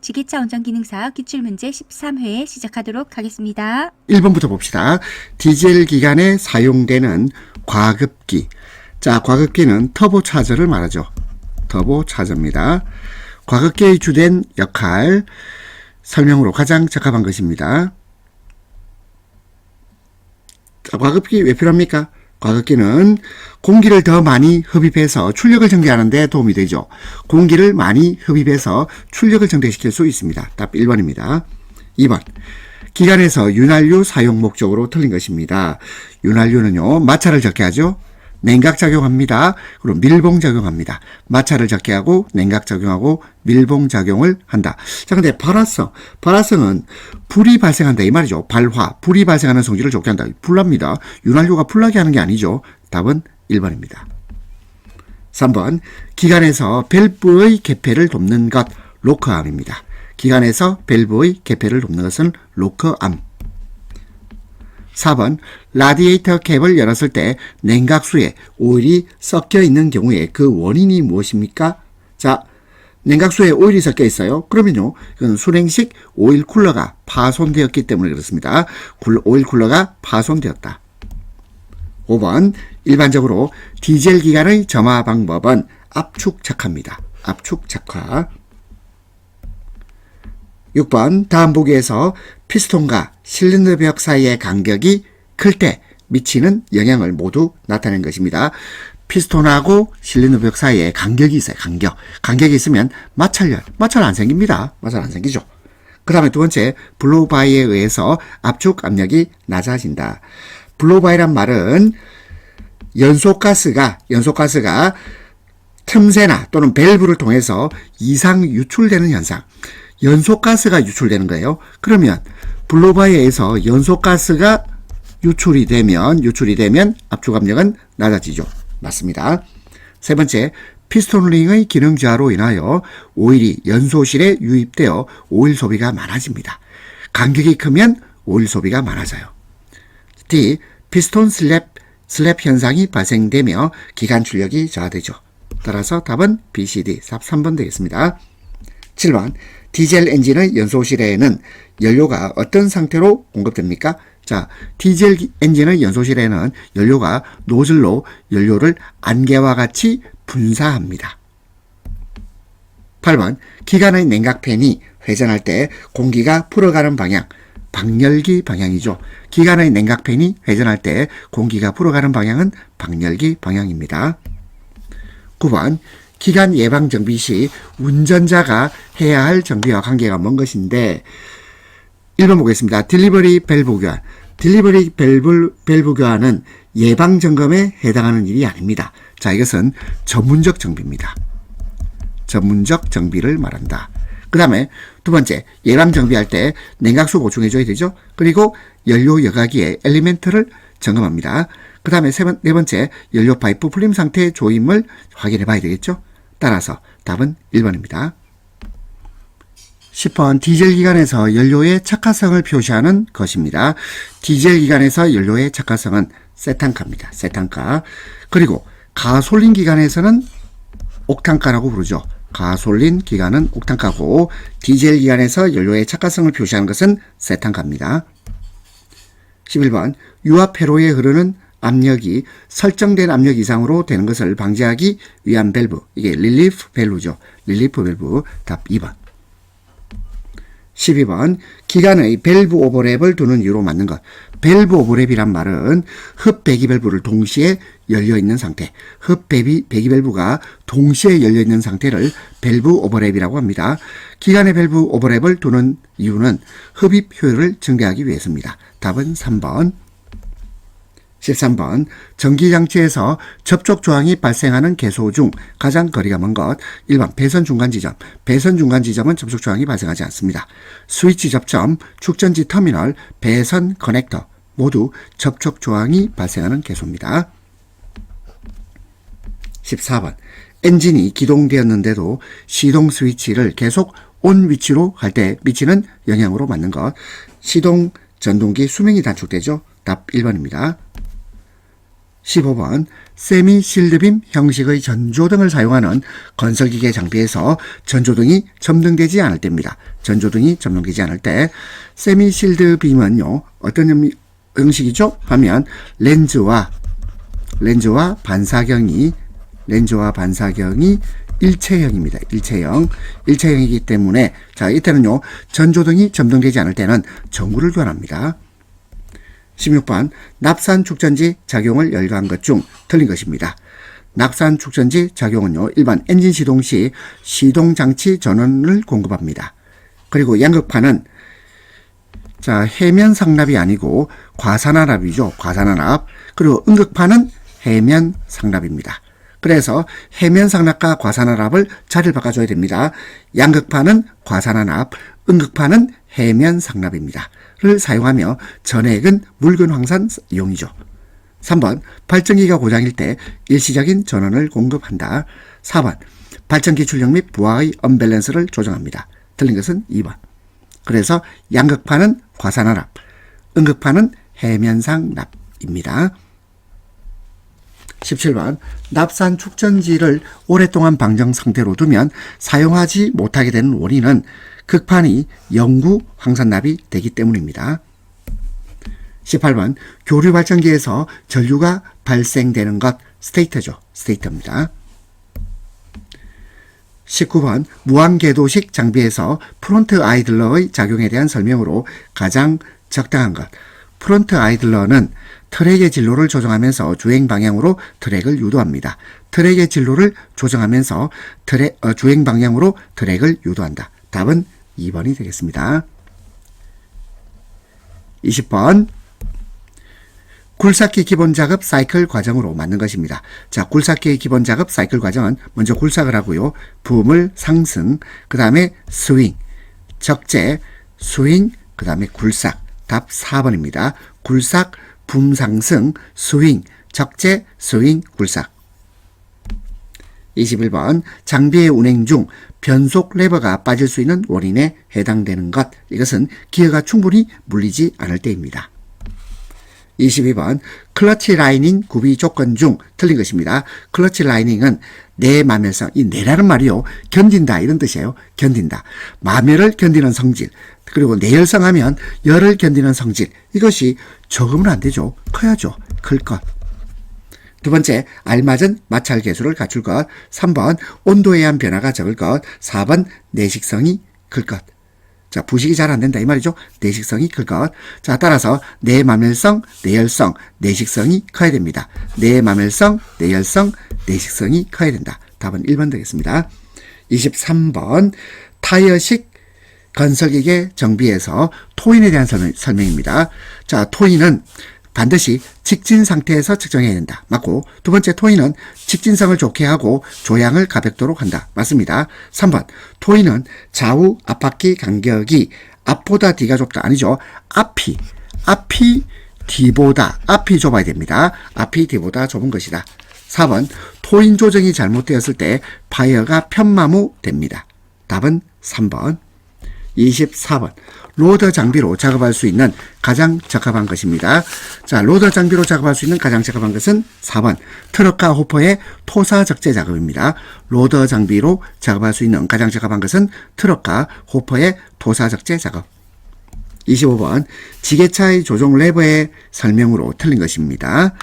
지게차 운전 기능사 기출문제 13회 시작하도록 하겠습니다. 1번부터 봅시다. 디젤 기관에 사용되는 과급기. 자, 과급기는 터보차저를 말하죠. 터보차저입니다. 과급기의 주된 역할, 설명으로 가장 적합한 것입니다. 자, 과급기 왜 필요합니까? 과급기는 공기를 더 많이 흡입해서 출력을 증대하는 데 도움이 되죠. 공기를 많이 흡입해서 출력을 증대시킬 수 있습니다. 답 1번입니다. 2번. 기관에서 윤활유 사용 목적으로 틀린 것입니다. 윤활유는요, 마찰을 적게 하죠. 냉각작용합니다. 그리고 밀봉작용합니다. 마찰을 적게 하고 냉각작용하고 밀봉작용을 한다. 자, 근데 발화성은 불이 발생한다 이 말이죠. 발화, 불이 발생하는 성질을 좋게 한다. 불납니다. 윤활유가 불나게 하는 게 아니죠. 답은 1번입니다. 3번. 기관에서 밸브의 개폐를 돕는 것, 로커암입니다. 기관에서 밸브의 개폐를 돕는 것은 로커암. 4번. 라디에이터 캡을 열었을 때 냉각수에 오일이 섞여 있는 경우에 그 원인이 무엇입니까? 자, 냉각수에 오일이 섞여 있어요. 그러면요, 이건 순행식 오일 쿨러가 파손되었기 때문에 그렇습니다. 오일 쿨러가 파손되었다. 5번. 일반적으로 디젤 기관의 점화 방법은 압축 착화입니다. 압축 착화. 6번. 다음 보기에서 피스톤과 실린더 벽 사이의 간격이 클 때 미치는 영향을 모두 나타낸 것입니다. 피스톤하고 실린더 벽 사이에 간격이 있어요. 간격이 있으면 마찰 안 생깁니다. 마찰 안 생기죠. 그 다음에 두 번째, 블로우바이에 의해서 압축 압력이 낮아진다. 블로우바이란 말은 연소가스가 틈새나 또는 밸브를 통해서 이상 유출되는 현상. 연소가스가 유출되는 거예요. 그러면 블로바이에 의해서 연소가스가 유출이 되면 압축압력은 낮아지죠. 맞습니다. 세 번째, 피스톤링의 기능 저하로 인하여 오일이 연소실에 유입되어 오일 소비가 많아집니다. 간격이 크면 오일 소비가 많아져요. D. 피스톤 슬랩 현상이 발생되며 기관 출력이 저하되죠. 따라서 답은 B, C, D, 3번 되겠습니다. 7번. 디젤 엔진의 연소실에는 연료가 어떤 상태로 공급됩니까? 자, 디젤 엔진의 연소실에는 연료가 노즐로 연료를 안개와 같이 분사합니다. 8번. 기관의 냉각팬이 회전할 때 공기가 풀어가는 방향, 방열기 방향이죠. 기관의 냉각팬이 회전할 때 공기가 풀어가는 방향은 방열기 방향입니다. 9번. 기관 예방 정비 시 운전자가 해야 할 정비와 관계가 뭔 것인데, 1번 보겠습니다. 딜리버리 밸브 교환. 딜리버리 밸브 교환은 예방 점검에 해당하는 일이 아닙니다. 자, 이것은 전문적 정비입니다. 전문적 정비를 말한다. 그 다음에 두 번째, 예방 정비할 때 냉각수 보충해줘야 되죠. 그리고 연료 여과기의 엘리멘트를 점검합니다. 그 다음에 네 번째, 연료 파이프 풀림 상태 조임을 확인해 봐야 되겠죠. 따라서 답은 1번입니다. 10번. 디젤 기관에서 연료의 착화성을 표시하는 것입니다. 디젤 기관에서 연료의 착화성은 세탄가입니다. 세탄가. 그리고 가솔린 기관에서는 옥탄가라고 부르죠. 가솔린 기관은 옥탄가고, 디젤 기관에서 연료의 착화성을 표시하는 것은 세탄가입니다. 11번. 유압 회로에 흐르는 압력이 설정된 압력 이상으로 되는 것을 방지하기 위한 밸브. 이게 릴리프 밸브죠. 릴리프 밸브. 답 2번. 12번. 기관의 밸브 오버랩을 두는 이유로 맞는 것. 밸브 오버랩이란 말은 흡 배기 밸브를 동시에 열려있는 상태. 흡 배기 밸브가 동시에 열려있는 상태를 밸브 오버랩이라고 합니다. 기관의 밸브 오버랩을 두는 이유는 흡입 효율을 증대하기 위해서입니다. 답은 3번. 13번. 전기장치에서 접촉 조항이 발생하는 개소 중 가장 거리가 먼 것. 1번. 배선 중간 지점. 배선 중간 지점은 접촉 조항이 발생하지 않습니다. 스위치 접점, 축전지 터미널, 배선 커넥터 모두 접촉 조항이 발생하는 개소입니다. 14번. 엔진이 기동되었는데도 시동 스위치를 계속 온 위치로 할 때 미치는 영향으로 맞는 것. 시동 전동기 수명이 단축되죠. 답 1번입니다. 15번 세미 실드빔 형식의 전조등을 사용하는 건설기계 장비에서 전조등이 점등되지 않을 때입니다. 전조등이 점등되지 않을 때 세미 실드빔은요 어떤 형식이죠? 하면 렌즈와 반사경이 일체형입니다. 일체형이기 때문에 자 이때는요 전조등이 점등되지 않을 때는 전구를 교환합니다. 16번 납산 축전지 작용을 열거한 것 중 틀린 것입니다. 납산 축전지 작용은요 1번 엔진 시동 시 시동장치 전원을 공급합니다. 그리고 양극판은 자 해면 상납이 아니고 과산화납이죠. 과산화납. 그리고 음극판은 해면 상납입니다. 그래서 해면 상납과 과산화납을 자리를 바꿔줘야 됩니다. 양극판은 과산화납, 음극판은 해면 상납입니다. 를 사용하며 전액은 묽은 황산 이용이죠. 3번 발전기가 고장일 때 일시적인 전원을 공급한다. 4번 발전기 출력 및 부하의 언밸런스를 조정합니다. 틀린 것은 2번. 그래서 양극판은 과산화납, 음극판은 해면상납입니다. 17번 납산 축전지를 오랫동안 방정 상태로 두면 사용하지 못하게 되는 원인은 극판이 영구 황산납이 되기 때문입니다. 18번 교류 발전기에서 전류가 발생되는 것 스테이터죠. 스테이터입니다. 19번 무한궤도식 장비에서 프론트 아이들러의 작용에 대한 설명으로 가장 적당한 것. 프론트 아이들러는 트랙의 진로를 조정하면서 주행 방향으로 트랙을 유도합니다. 트랙의 진로를 조정하면서 주행 방향으로 트랙을 유도한다. 답은 2번이 되겠습니다. 20번 굴삭기 기본 작업 사이클 과정으로 맞는 것입니다. 자, 굴삭기의 기본 작업 사이클 과정은 먼저 굴삭을 하고요. 부음을 상승, 그 다음에 스윙, 적재, 스윙, 그 다음에 굴삭. 답 4번입니다. 굴삭, 붐 상승, 스윙, 적재, 스윙, 굴삭. 21번 장비의 운행 중 변속 레버가 빠질 수 있는 원인에 해당되는 것. 이것은 기어가 충분히 물리지 않을 때입니다. 22번 클러치 라이닝 구비 조건 중 틀린 것입니다. 클러치 라이닝은 내마멸성, 이 내라는 말이요 견딘다 이런 뜻이에요. 견딘다. 마멸을 견디는 성질, 그리고 내열성하면 열을 견디는 성질, 이것이 적으면 안 되죠. 커야죠. 클 것. 두 번째, 알맞은 마찰 계수를 갖출 것. 3번, 온도에 의한 변화가 적을 것. 4번, 내식성이 클 것. 자, 부식이 잘 안 된다 이 말이죠. 내식성이 클 것. 자, 따라서 내마멸성, 내열성, 내식성이 커야 됩니다. 내마멸성, 내열성, 내식성이 커야 된다. 답은 1번 되겠습니다. 23번, 타이어식 건설기계 정비에서 토인에 대한 설명입니다. 자, 토인은 반드시 직진 상태에서 측정해야 된다. 맞고, 두 번째 토인은 직진성을 좋게 하고 조향을 가볍도록 한다. 맞습니다. 3번 토인은 좌우 앞바퀴 간격이 앞보다 뒤가 좁다. 아니죠. 앞이 뒤보다, 앞이 좁아야 됩니다. 앞이 뒤보다 좁은 것이다. 4번 토인 조정이 잘못되었을 때 파이어가 편마무됩니다. 답은 3번. 24번 로더 장비로 작업할 수 있는 가장 적합한 것입니다. 자, 로더 장비로 작업할 수 있는 가장 적합한 것은 4번 트럭과 호퍼의 토사 적재 작업입니다. 로더 장비로 작업할 수 있는 가장 적합한 것은 트럭과 호퍼의 토사 적재 작업. 25번 지게차의 조종 레버의 설명으로 틀린 것입니다.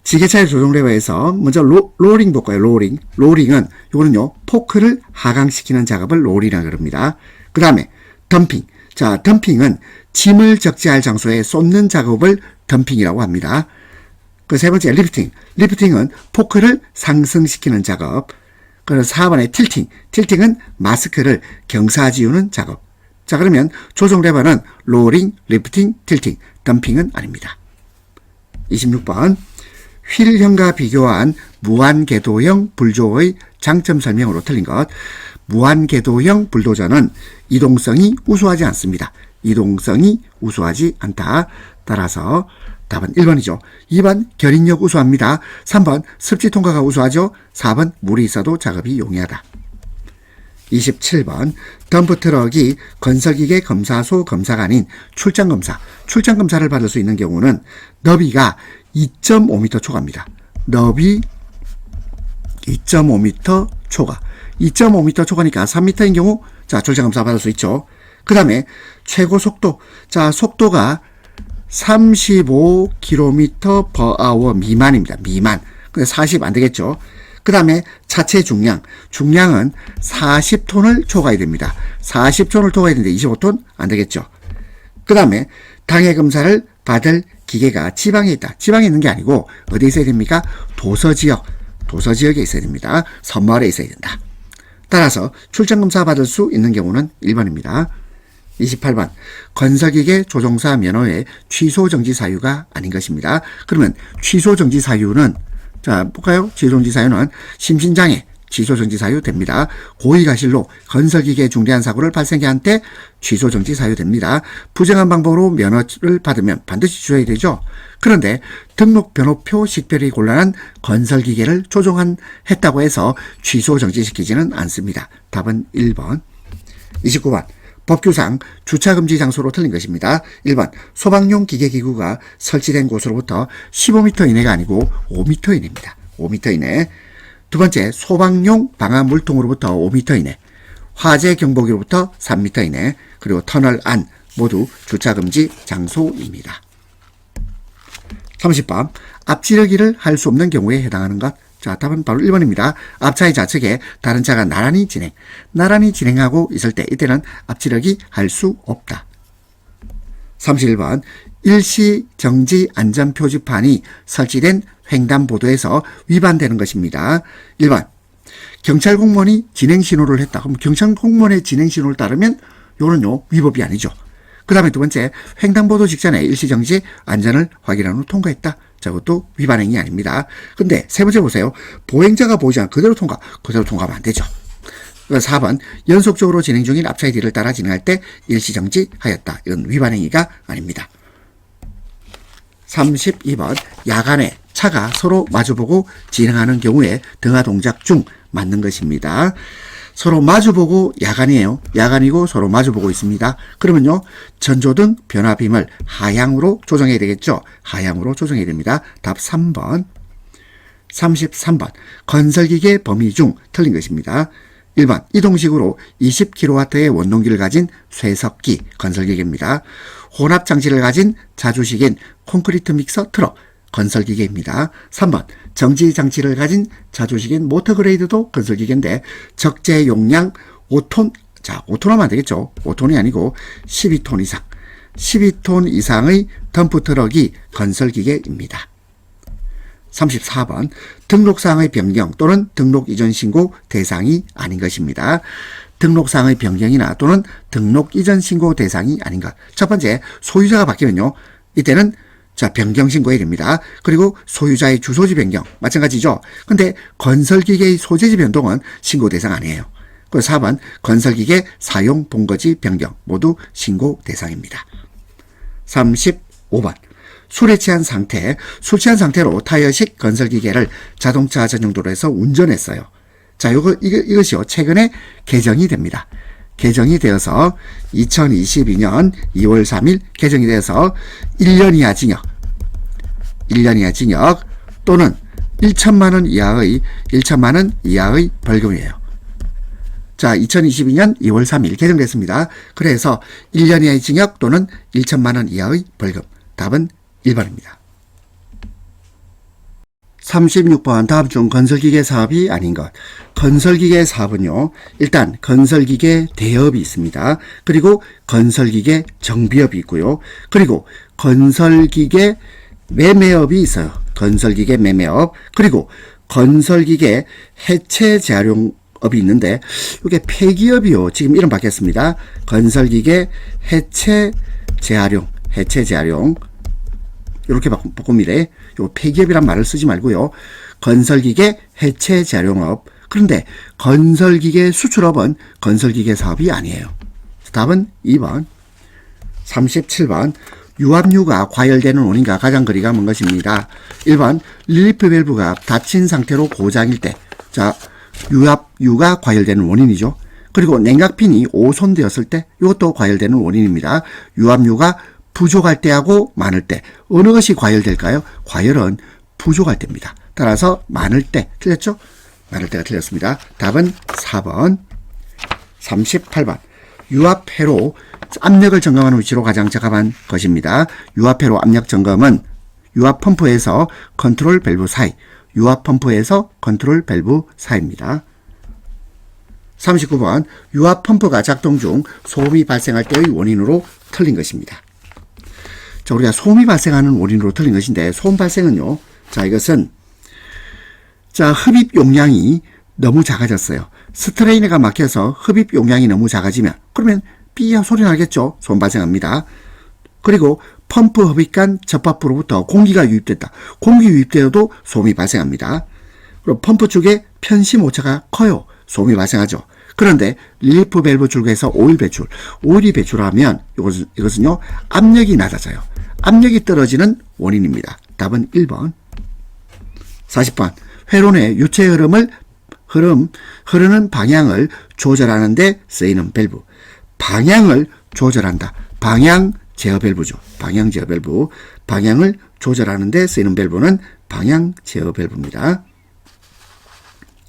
지게차의 조종 레버에서 먼저 로링 볼까요? 로링은 이거는요 포크를 하강시키는 작업을 롤이라고 그럽니다. 그 다음에 덤핑. 자, 덤핑은 짐을 적재할 장소에 쏟는 작업을 덤핑이라고 합니다. 그 세 번째 리프팅은 포크를 상승시키는 작업. 그래서 4번에 틸팅은 마스크를 경사지우는 작업. 자, 그러면 조종 레버는 로링, 리프팅, 틸팅, 덤핑은 아닙니다. 26번 휠형과 비교한 무한궤도형 불조의 장점 설명으로 틀린 것. 무한궤도형 불도저는 이동성이 우수하지 않습니다. 이동성이 우수하지 않다. 따라서 답은 1번이죠. 2번 결인력 우수합니다. 3번 습지 통과가 우수하죠. 4번 물이 있어도 작업이 용이하다. 27번 덤프트럭이 건설기계 검사소 검사가 아닌 출장검사를 받을 수 있는 경우는 너비가 2.5m 초과입니다. 너비 2.5m 초과. 2.5m 초과니까 3m인 경우 자 출장검사 받을 수 있죠. 그 다음에 최고 속도. 자 속도가 35km/h 미만입니다. 미만. 근데 40 안 되겠죠. 그 다음에 차체 중량은 40톤을 초과해야 됩니다. 40톤을 초과해야 되는데 25톤 안 되겠죠. 그 다음에 당해 검사를 받을 기계가 지방에 있다. 지방에 있는 게 아니고 어디에 있어야 됩니까? 도서지역에 있어야 됩니다. 섬마을에 있어야 된다. 따라서 출장검사 받을 수 있는 경우는 1번입니다. 28번 건설기계 조종사 면허의 취소 정지 사유가 아닌 것입니다. 그러면 취소 정지 사유는 자 볼까요? 취소 정지 사유는 심신장애 취소 정지 사유 됩니다. 고의가실로 건설기계 중대한 사고를 발생케 한 때 취소 정지 사유 됩니다. 부정한 방법으로 면허를 받으면 반드시 취소해야 되죠. 그런데 등록 번호표 식별이 곤란한 건설기계를 조종했다고 해서 취소 정지시키지는 않습니다. 답은 1번. 29번 법규상 주차금지 장소로 틀린 것입니다. 1번 소방용 기계기구가 설치된 곳으로부터 15m 이내가 아니고 5m 이내입니다. 5m 이내. 두 번째 소방용 방화 물통으로부터 5m 이내. 화재 경보기로부터 3m 이내. 그리고 터널 안 모두 주차금지 장소입니다. 30번 앞지르기를 할 수 없는 경우에 해당하는 것. 자, 답은 바로 1번입니다. 앞차의 좌측에 다른 차가 나란히 진행하고 있을 때 이때는 앞지르기 할 수 없다. 31번 일시정지 안전표지판이 설치된 횡단보도에서 위반되는 것입니다. 1번 경찰 공무원이 진행신호를 했다. 그럼 경찰 공무원의 진행신호를 따르면 이거는요 위법이 아니죠. 그 다음에 두 번째 횡단보도 직전에 일시정지 안전을 확인한 후 통과했다. 자, 그것도 위반행위 아닙니다. 근데 세 번째 보세요. 보행자가 보이지 않아 그대로 통과하면 안 되죠. 4번 연속적으로 진행 중인 앞차의 뒤를 따라 진행할 때 일시정지하였다. 이건 위반행위가 아닙니다. 32번 야간에 차가 서로 마주보고 진행하는 경우에 등하 동작 중 맞는 것입니다. 서로 마주보고 야간이고 서로 마주보고 있습니다. 그러면요 전조등 변화빔을 하향으로 조정해야 되겠죠. 하향으로 조정해야 됩니다. 답 3번. 33번 건설기계 범위 중 틀린 것입니다. 1번 이동식으로 20kW의 원동기를 가진 쇠석기 건설기계입니다. 혼합장치를 가진 자주식인 콘크리트 믹서 트럭 건설기계입니다. 3번 정지장치를 가진 자주식인 모터그레이드도 건설기계인데 적재 용량 5톤, 자 5톤 하면 안 되겠죠. 5톤이 아니고 12톤 이상, 12톤 이상의 덤프트럭이 건설기계입니다. 34번 등록사항의 변경 또는 등록 이전 신고 대상이 아닌 것입니다. 등록사항의 변경이나 또는 등록 이전 신고 대상이 아닌 것. 첫 번째 소유자가 바뀌면요 이때는 자 변경 신고해야 됩니다. 그리고 소유자의 주소지 변경 마찬가지죠. 근데 건설기계의 소재지 변동은 신고 대상 아니에요. 그리고 4번 건설기계 사용 본거지 변경 모두 신고 대상입니다. 35번 술 취한 상태로 타이어식 건설기계를 자동차 전용도로에서 운전했어요. 자, 이것이요 최근에 개정이 됩니다. 개정이 되어서 2022년 2월 3일 개정이 되어서 1년 이하 징역 또는 1천만 원 이하의 벌금이에요. 자, 2022년 2월 3일 개정됐습니다. 그래서 1년 이하의 징역 또는 1천만 원 이하의 벌금. 답은 1번입니다. 36번 다음 중 건설기계 사업이 아닌 것. 건설기계 사업은요. 일단 건설기계 대업이 있습니다. 그리고 건설기계 정비업이 있고요. 그리고 건설기계 매매업이 있어요. 건설기계 매매업. 그리고 건설기계 해체 재활용업이 있는데 이게 폐기업이요. 지금 이름 바뀌었습니다. 건설기계 해체 재활용. 이렇게 바꿉니다. 요 폐기업이란 말을 쓰지 말고요. 건설기계 해체 재활용업. 그런데 건설기계 수출업은 건설기계 사업이 아니에요. 답은 2번. 37번 유압유가 과열되는 원인과 가장 거리가 먼 것입니다. 1번 릴리프 밸브가 닫힌 상태로 고장일 때. 자, 유압유가 과열되는 원인이죠. 그리고 냉각핀이 오손되었을 때 이것도 과열되는 원인입니다. 유압유가 부족할 때하고 많을 때 어느 것이 과열될까요? 과열은 부족할 때입니다. 따라서 많을 때 틀렸죠? 많을 때가 틀렸습니다. 답은 4번. 38번. 유압회로 압력을 점검하는 위치로 가장 적합한 것입니다. 유압회로 압력 점검은 유압 펌프에서 컨트롤 밸브 사이, 유압 펌프에서 컨트롤 밸브 사이입니다. 39번. 유압 펌프가 작동 중 소음이 발생할 때의 원인으로 틀린 것입니다. 자, 우리가 소음이 발생하는 원인으로 틀린 것인데, 소음 발생은요, 자, 이것은, 자, 흡입 용량이 너무 작아졌어요. 스트레이너가 막혀서 흡입 용량이 너무 작아지면, 그러면 삐야 소리 나겠죠? 소음 발생합니다. 그리고 펌프 흡입관 접합부로부터 공기가 유입됐다. 공기 유입되어도 소음이 발생합니다. 그리고 펌프 쪽에 편심 오차가 커요. 소음이 발생하죠. 그런데 릴리프 밸브 줄기에서 오일이 배출하면 이것은요, 압력이 낮아져요. 압력이 떨어지는 원인입니다. 답은 1번. 40번. 회로 내 유체 흐르는 방향을 조절하는 데 쓰이는 밸브. 방향을 조절한다. 방향 제어 밸브죠. 방향 제어 밸브. 방향을 조절하는 데 쓰이는 밸브는 방향 제어 밸브입니다.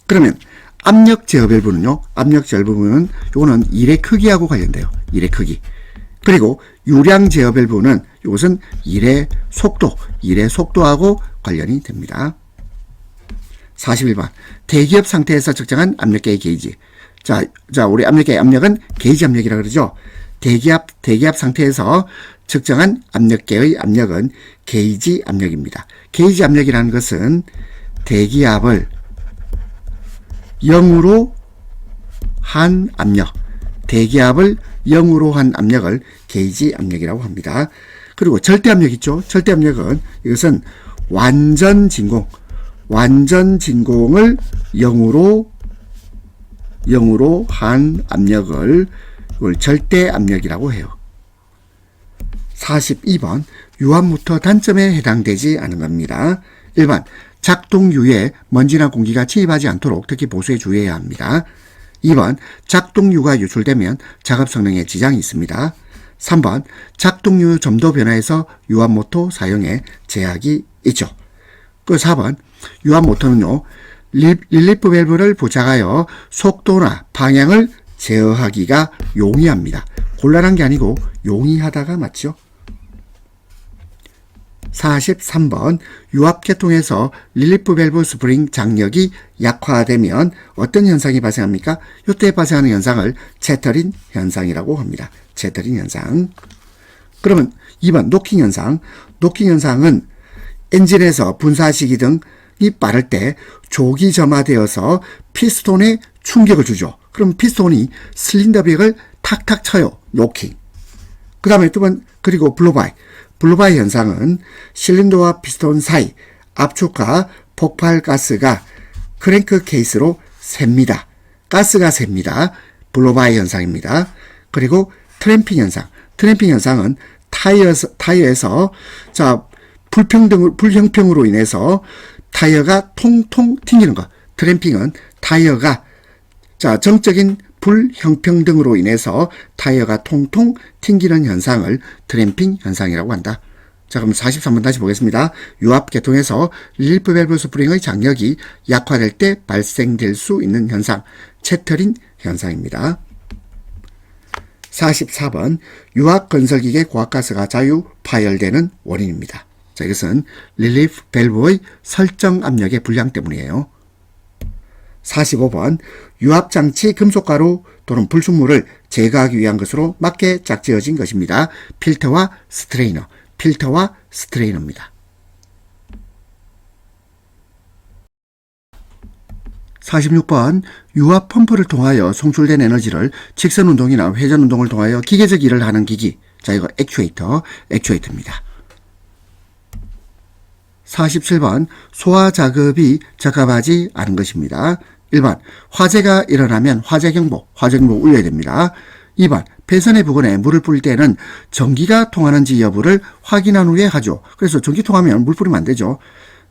그러면 압력 제어 밸브는요. 압력 제어 밸브는 요거는 일의 크기하고 관련돼요. 일의 크기. 그리고 유량 제어 밸브는 이것은 일의 속도하고 관련이 됩니다. 41번. 대기업 상태에서 측정한 압력계의 게이지. 자, 우리 압력계의 압력은 게이지 압력이라고 그러죠. 대기압 상태에서 측정한 압력계의 압력은 게이지 압력입니다. 게이지 압력이라는 것은 대기압을 0으로 한 압력, 대기압을 0으로 한 압력을 게이지 압력이라고 합니다. 그리고 절대압력 있죠. 절대압력은 이것은 완전 진공을 0으로 한 압력을 이걸 절대압력이라고 해요. 42번. 유압모터 단점에 해당되지 않은 겁니다. 1번. 작동유에 먼지나 공기가 침입하지 않도록 특히 보수에 주의해야 합니다. 2번. 작동유가 유출되면 작업 성능에 지장이 있습니다. 3번. 작동유 점도 변화에서 유압모터 사용에 제약이 있죠. 그 4번. 유압모터는요, 릴리프 밸브를 부착하여 속도나 방향을 제어하기가 용이합니다. 곤란한 게 아니고 용이하다가 맞죠? 43번. 유압계통에서 릴리프 밸브 스프링 장력이 약화되면 어떤 현상이 발생합니까? 이때 발생하는 현상을 채터링 현상이라고 합니다. 채터링 현상. 그러면 2번 노킹 현상. 노킹 현상은 엔진에서 분사시기 등이 빠를 때 족이 점화되어서 피스톤에 충격을 주죠. 그럼 피스톤이 실린더 벽을 탁탁 쳐요. 노킹. 그 다음에 두 번, 그리고 블로바이 현상은 실린더와 피스톤 사이 압축과 폭발 가스가 크랭크 케이스로 셉니다. 가스가 셉니다. 블로바이 현상입니다. 그리고 트램핑 현상. 트램핑 현상은 타이어에서 불형평으로 인해서 타이어가 통통 튕기는 것. 트램핑은 타이어가 정적인 불형평 등으로 인해서 타이어가 통통 튕기는 현상을 트램핑 현상이라고 한다. 자, 그럼 43번 다시 보겠습니다. 유압계통에서 릴리프 밸브 스프링의 장력이 약화될 때 발생될 수 있는 현상, 채터링 현상입니다. 44번. 유압 건설기계 고압가스가 자유 파열되는 원인입니다. 자, 이것은 릴리프 밸브의 설정 압력의 불량 때문이에요. 45번. 유압장치 금속가루 또는 불순물을 제거하기 위한 것으로 맞게 짝지어진 것입니다. 필터와 스트레이너입니다. 46번. 유압 펌프를 통하여 송출된 에너지를 직선 운동이나 회전 운동을 통하여 기계적 일을 하는 기기. 자, 이거 액추에이터입니다. 47번. 소화 작업이 적합하지 않은 것입니다. 1번. 화재가 일어나면 화재경보 울려야 됩니다. 2번. 배선의 부근에 물을 뿌릴 때는 전기가 통하는지 여부를 확인한 후에 하죠. 그래서 전기 통하면 물 뿌리면 안 되죠.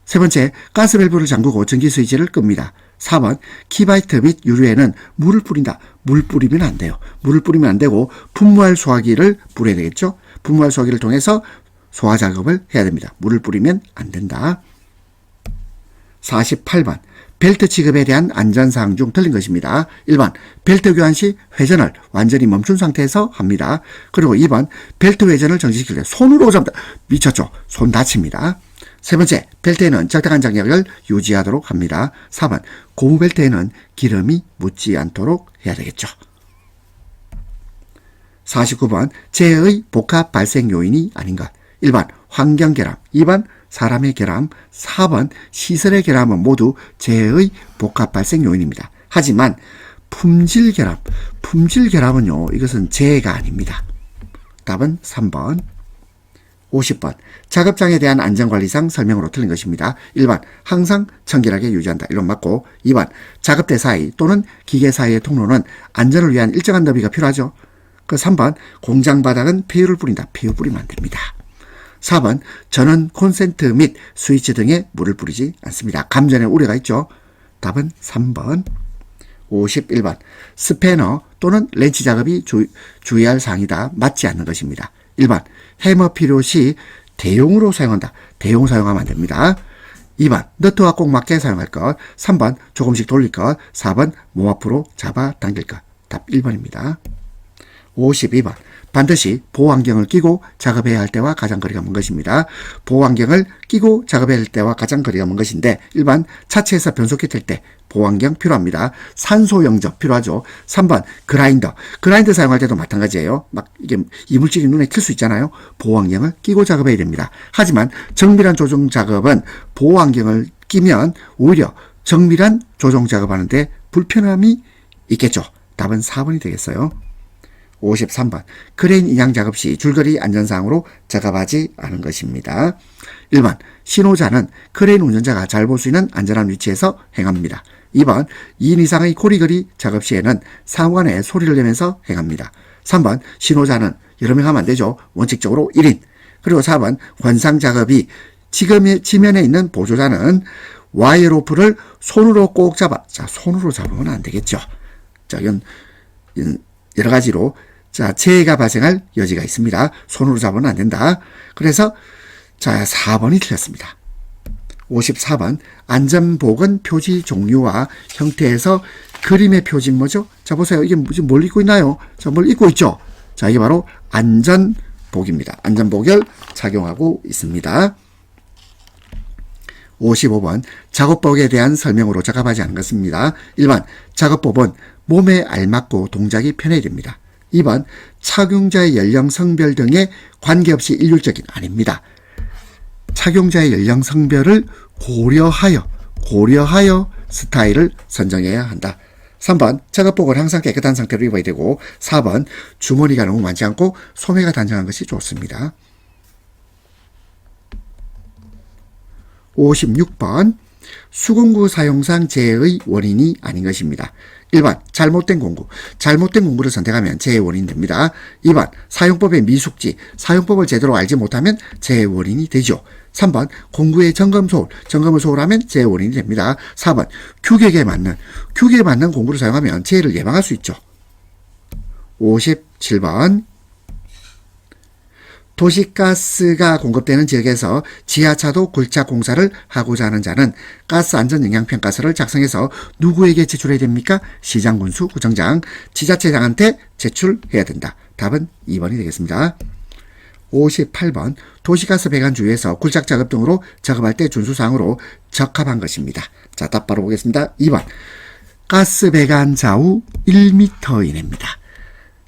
세 번째, 가스 밸브를 잠그고 전기 스위치를 끕니다. 4번, 키바이트 및 유류에는 물을 뿌린다. 물 뿌리면 안 돼요. 물을 뿌리면 안 되고 분무할 소화기를 뿌려야 되겠죠. 분무할 소화기를 통해서 소화 작업을 해야 됩니다. 물을 뿌리면 안 된다. 48번, 벨트 취급에 대한 안전사항 중 틀린 것입니다. 1번, 벨트 교환 시 회전을 완전히 멈춘 상태에서 합니다. 그리고 2번, 벨트 회전을 정지시킬 때 손으로 잡다. 미쳤죠? 손 다칩니다. 세 번째, 벨트에는 적당한 장력을 유지하도록 합니다. 4번, 고무 벨트에는 기름이 묻지 않도록 해야 되겠죠. 49번, 재해의 복합 발생 요인이 아닌 것. 1번, 환경 결함. 2번, 사람의 결함. 4번, 시설의 결함은 모두 재해의 복합 발생 요인입니다. 하지만 품질 결함은요, 이것은 재해가 아닙니다. 답은 3번. 50번, 작업장에 대한 안전관리상 설명으로 틀린 것입니다. 1번, 항상 청결하게 유지한다. 1번 맞고, 2번, 작업대 사이 또는 기계 사이의 통로는 안전을 위한 일정한 너비가 필요하죠. 그 3번, 공장 바닥은 폐유를 뿌린다. 폐유 뿌리면 안 됩니다. 4번, 전원 콘센트 및 스위치 등에 물을 뿌리지 않습니다. 감전에 우려가 있죠. 답은 3번. 51번, 스패너 또는 렌치 작업이 주의할 사항이다. 맞지 않는 것입니다. 1번, 해머 필요 시 대용으로 사용한다. 대용 사용하면 안 됩니다. 2번, 너트와 꼭 맞게 사용할 것. 3번, 조금씩 돌릴 것. 4번, 몸 앞으로 잡아 당길 것. 답 1번입니다. 52번, 반드시 보호안경을 끼고 작업해야 할 때와 가장 거리가 먼 것입니다. 보호안경을 끼고 작업해야 할 때와 가장 거리가 먼 것인데 1번, 차체에서 변속기 틀 때 보호안경 필요합니다. 산소 영접 필요하죠. 3번, 그라인더 사용할 때도 마찬가지예요. 막 이게 이물질이 눈에 튈 수 있잖아요. 보호안경을 끼고 작업해야 됩니다. 하지만 정밀한 조정 작업은 보호안경을 끼면 오히려 정밀한 조정 작업하는데 불편함이 있겠죠. 답은 4번이 되겠어요. 53번, 크레인 인양 작업 시 줄거리 안전사항으로 작업하지 않은 것입니다. 1번, 신호자는 크레인 운전자가 잘 볼 수 있는 안전한 위치에서 행합니다. 2번, 2인 이상의 고리거리 작업 시에는 상호간에 소리를 내면서 행합니다. 3번, 신호자는 여러 명 하면 안 되죠. 원칙적으로 1인. 그리고 4번, 관상 작업이 지면에 있는 보조자는 와이어 로프를 손으로 꼭 잡아. 자, 손으로 잡으면 안 되겠죠. 자, 이건 여러 가지로 재해가 발생할 여지가 있습니다. 손으로 잡으면 안 된다. 그래서 4번이 틀렸습니다. 54번, 안전복은 표지 종류와 형태에서 그림의 표지는 뭐죠? 자, 보세요. 이게 뭘 입고 있나요? 자, 뭘 입고 있죠? 자, 이게 바로 안전복입니다. 안전복을 착용하고 있습니다. 55번, 작업복에 대한 설명으로 작업하지 않은 것입니다. 1번, 작업복은 몸에 알맞고 동작이 편해야 됩니다. 2번, 착용자의 연령, 성별 등에 관계없이 일률적인 아닙니다. 착용자의 연령, 성별을 고려하여 스타일을 선정해야 한다. 3번, 작업복을 항상 깨끗한 상태로 입어야 되고 4번, 주머니가 너무 많지 않고 소매가 단정한 것이 좋습니다. 56번, 수공구 사용상 재해의 원인이 아닌 것입니다. 1번, 잘못된 공구를 선택하면 재해 원인이 됩니다. 2번, 사용법의 미숙지, 사용법을 제대로 알지 못하면 재해 원인이 되죠. 3번, 공구의 점검을 소홀하면 재해 원인이 됩니다. 4번, 규격에 맞는 공구를 사용하면 재해를 예방할 수 있죠. 57번, 도시가스가 공급되는 지역에서 지하차도 굴착 공사를 하고자 하는 자는 가스 안전 영향평가서를 작성해서 누구에게 제출해야 됩니까? 시장군수 구청장, 지자체장한테 제출해야 된다. 답은 2번이 되겠습니다. 58번, 도시가스 배관 주위에서 굴착 작업 등으로 작업할 때 준수사항으로 적합한 것입니다. 자, 답 바로 보겠습니다. 2번, 가스 배관 좌우 1m 이내입니다.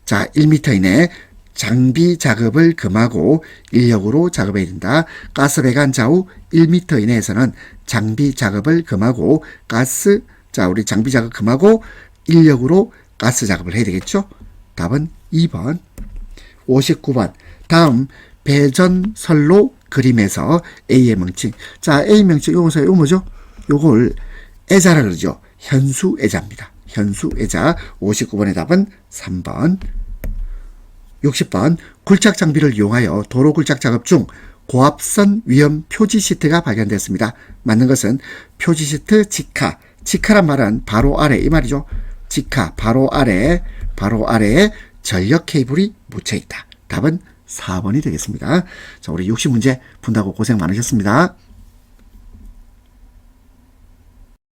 자, 1m 이내 장비 작업을 금하고 인력으로 작업해야 된다. 가스 배관 좌우 1m 이내에서는 장비 작업을 금하고 우리 장비 작업 금하고 인력으로 가스 작업을 해야 되겠죠? 답은 2번. 59번. 다음 배전선로 그림에서 A의 명칭. 자, A 명칭 이거 뭐죠? 요걸 애자라 그러죠. 현수애자입니다. 현수애자. 59번의 답은 3번. 60번, 굴착 장비를 이용하여 도로 굴착 작업 중 고압선 위험 표지 시트가 발견됐습니다. 맞는 것은 표지 시트 직하. 직하란 말은 바로 아래 이 말이죠. 직하 바로 아래에 전력 케이블이 묻혀 있다. 답은 4번이 되겠습니다. 자, 우리 60문제 푼다고 고생 많으셨습니다.